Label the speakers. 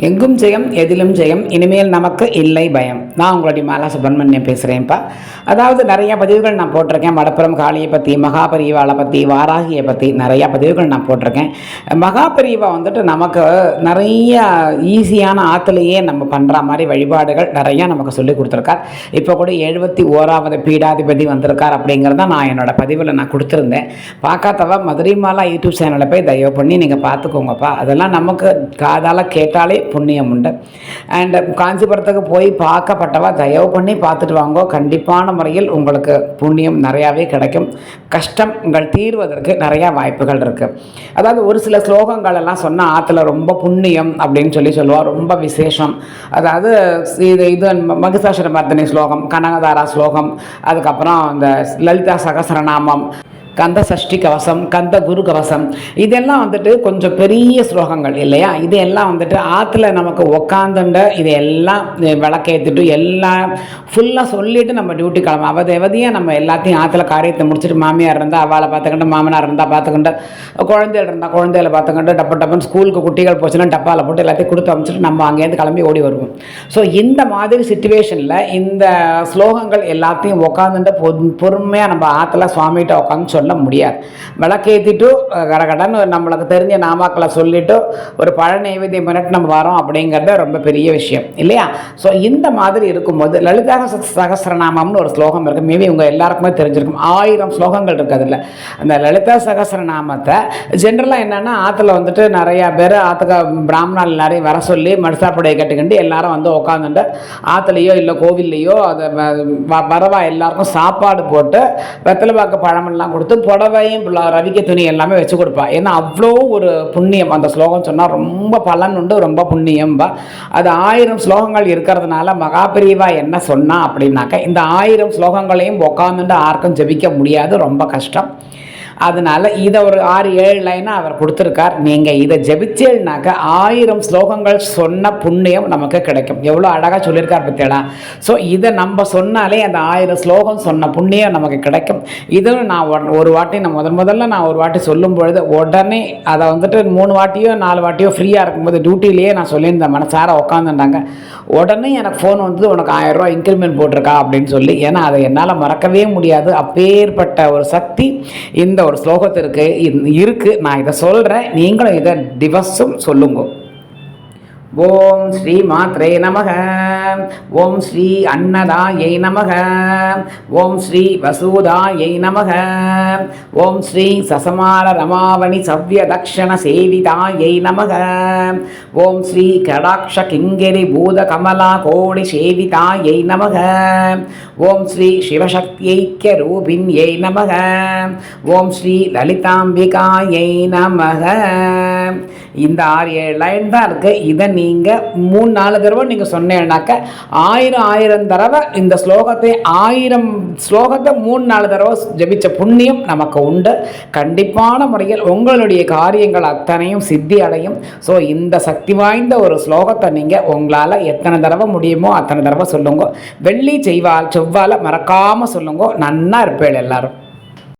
Speaker 1: எங்கும் ஜெயம் எதிலும் ஜெயம் இனிமேல் நமக்கு இல்லை பயம். நான் உங்களுடைய மாலா சுப்பிரமணியம் பேசுகிறேன்ப்பா. அதாவது நிறைய பதிவுகள் நான் போட்டிருக்கேன். வடப்புறம் காளியை பற்றி, மகாபரிவாளை பற்றி, வாராகியை பற்றி நிறையா பதிவுகள் நான் போட்டிருக்கேன். மகாபரிவா வந்துட்டு நமக்கு நிறைய ஈஸியான ஆற்றுலையே நம்ம பண்ணுற மாதிரி வழிபாடுகள் நிறையா நமக்கு சொல்லி கொடுத்துருக்கார். இப்போ கூட 71வது பீடாதிபதி வந்திருக்கார் அப்படிங்கிறத நான் என்னோடய பதிவில் நான் கொடுத்துருந்தேன். பார்க்காதவா மதுரை மாலா யூடியூப் சேனலை போய் தயவு பண்ணி நீங்கள் பார்த்துக்கோங்கப்பா. அதெல்லாம் நமக்கு காதால் கேட்டாலே புண்ணியம் உண்டு. அண்ட் காஞ்சிபுரத்துக்கு போய் பார்க்கப்பட்டவா தயவு பண்ணி பார்த்துட்டு வாங்கோ. கண்டிப்பான முறையில் உங்களுக்கு புண்ணியம் நிறையாவே கிடைக்கும். கஷ்டம் உங்கள் தீர்வதற்கு நிறையா வாய்ப்புகள் இருக்குது. அதாவது ஒரு சில ஸ்லோகங்கள் எல்லாம் சொன்னால் ஆற்றுல ரொம்ப புண்ணியம் அப்படின்னு சொல்லுவாள், ரொம்ப விசேஷம். அதாவது இது மகிஷாசுரமர்த்தினி ஸ்லோகம், கனகதாரா ஸ்லோகம், அதுக்கப்புறம் இந்த லலிதா சகசரநாமம், கந்த சஷ்டி கவசம், கந்த குரு கவசம், இதெல்லாம் வந்துட்டு கொஞ்சம் பெரிய ஸ்லோகங்கள் இல்லையா? இதெல்லாம் வந்துட்டு ஆற்றுல நமக்கு உக்காந்துண்ட இதையெல்லாம் விளக்கேற்றிட்டு எல்லாம் ஃபுல்லாக சொல்லிவிட்டு நம்ம டியூட்டி கிளம்ப அவதியாக நம்ம எல்லாத்தையும் ஆற்றுல காரியத்தை முடிச்சுட்டு மாமியார் இருந்தால் அவளை பார்த்துக்கிட்டு, மாமனார் இருந்தால் பார்த்துக்கிட்டு, குழந்தைகள் இருந்தால் குழந்தைகளை பார்த்துக்கிட்டு, டப்புன்னு ஸ்கூலுக்கு குட்டிகள் போச்சுன்னா டப்பாவில் போட்டு எல்லாத்தையும் கொடுத்து அமைச்சிட்டு நம்ம அங்கேருந்து கிளம்பி ஓடி வருவோம். ஸோ இந்த மாதிரி சிச்சுவேஷனில் இந்த ஸ்லோகங்கள் எல்லாத்தையும் உட்காந்துட்டு பொறுமையாக நம்ம ஆற்றுல சுவாமிகிட்ட உட்காந்து சொல்ல முடியாது. விளக்கேற்றிட்டு கடகடன்னு நம்மளுக்கு தெரிஞ்ச நாமாக்களை சொல்லிவிட்டு ஒரு பழ நைவேத்தியம் பண்ணிட்டு நம்ம வரோம் அப்படிங்கிறது ரொம்ப பெரிய விஷயம் இல்லையா? ஸோ இந்த மாதிரி இருக்கும்போது லலிதா சகஸ்ரநாமம்னு ஒரு ஸ்லோகம் இருக்குது. மேபி உங்கள் எல்லாருக்குமே தெரிஞ்சிருக்கும். 1000 ஸ்லோகங்கள் இருக்குது அதில். அந்த லலிதா சகஸ்ரநாமத்தை ஜென்ரலாக என்னென்னா ஆற்றுல வந்துட்டு நிறையா பேர் ஆற்றுக்க பிராமணால் நிறைய வர சொல்லி மடிசாப்படையை கட்டுக்கிண்டு எல்லாரும் வந்து உட்காந்துட்டு ஆற்றுலையோ இல்லை கோவில்லையோ அதை வரவா எல்லாருக்கும் சாப்பாடு போட்டு வெத்தலை பாக்கு பழமெல்லாம் கொடுத்து புடவையும் ரவிக்க துணி எல்லாமே வச்சு கொடுப்பா. ஏன்னா அவ்வளோ ஒரு புண்ணியம். அந்த ஸ்லோகம் சொன்னால் ரொம்ப பலன் உண்டு, ரொம்ப புண்ணியம்பா. அது 1000 ஸ்லோகங்கள் இருக்கிறதுனால மகாபரிவா என்ன சொன்னா அப்படின்னாக்க இந்த 1000 ஸ்லோகங்களையும் உட்காந்துட்டு யாருக்கும் ஜெபிக்க முடியாது, ரொம்ப கஷ்டம். அதனால் இதை ஒரு 6-7 லைனாக அவர் கொடுத்துருக்கார். நீங்கள் இதை ஜெபிச்சேன்னாக்க 1000 ஸ்லோகங்கள் சொன்ன புண்ணியம் நமக்கு கிடைக்கும். எவ்வளோ அழகாக சொல்லியிருக்கார் பத்தியடா. ஸோ இதை நம்ம சொன்னாலே அந்த 1000 ஸ்லோகம் சொன்ன புண்ணியம் நமக்கு கிடைக்கும். இதுவும் நான் ஒரு வாட்டி நான் முதல்ல நான் ஒரு வாட்டி சொல்லும் பொழுது உடனே அதை வந்துட்டு 3 வாட்டியோ 4 வாட்டியோ ஃப்ரீயாக இருக்கும்போது டியூட்டிலேயே நான் சொல்லியிருந்தேன். மனசார உட்காந்துட்டாங்க. உடனே எனக்கு ஃபோன் வந்தது, உனக்கு 1000 ரூபா இன்க்ரிமெண்ட் போட்டிருக்கா அப்படின்னு சொல்லி. ஏன்னா அதை என்னால் மறக்கவே முடியாது. அப்பேற்பட்ட ஒரு சக்தி இந்த ஒரு ஸ்லோகத்திற்கு இருக்கு. நான் இதை சொல்றேன், நீங்களும் இதை திவசம் சொல்லுங்க. ஓம் ஸ்ரீ மாத்ரே நமக. ஓம் ஸ்ரீ அன்னதாயை நமக. ஓம் ஸ்ரீ வசூதாயை நமக. ஓம் ஸ்ரீ சசமார ரமாவணி சவ்ய தக்ஷண சேவிதாயை நமக. ஓம் ஸ்ரீ கடாட்ச கிங்கரி பூத கமலா கோடி சேவிதாயை நமக. ஓம் ஸ்ரீ சிவசக்தியைக்கிய ரூபிண்யை நமக. ஓம் ஸ்ரீ லலிதாம்பிகாயை நமக. இந்த 6-7 லைன் தான் இருக்குது. இதை நீங்கள் 3-4 தடவை நீங்கள் சொன்னேன்னாக்க 1000 தடவை இந்த ஸ்லோகத்தை 1000 ஸ்லோகத்தை 3-4 தடவை ஜபிச்ச புண்ணியம் நமக்கு உண்டு. கண்டிப்பான முறையில் உங்களுடைய காரியங்கள் அத்தனையும் சித்தி அடையும். ஸோ இந்த சக்தி வாய்ந்த ஒரு ஸ்லோகத்தை நீங்கள் உங்களால் எத்தனை தடவை முடியுமோ அத்தனை தடவை சொல்லுங்க. வெள்ளி செவ்வாழை மறக்காமல் சொல்லுங்க. நன்னா இருப்பேள் எல்லாரும்.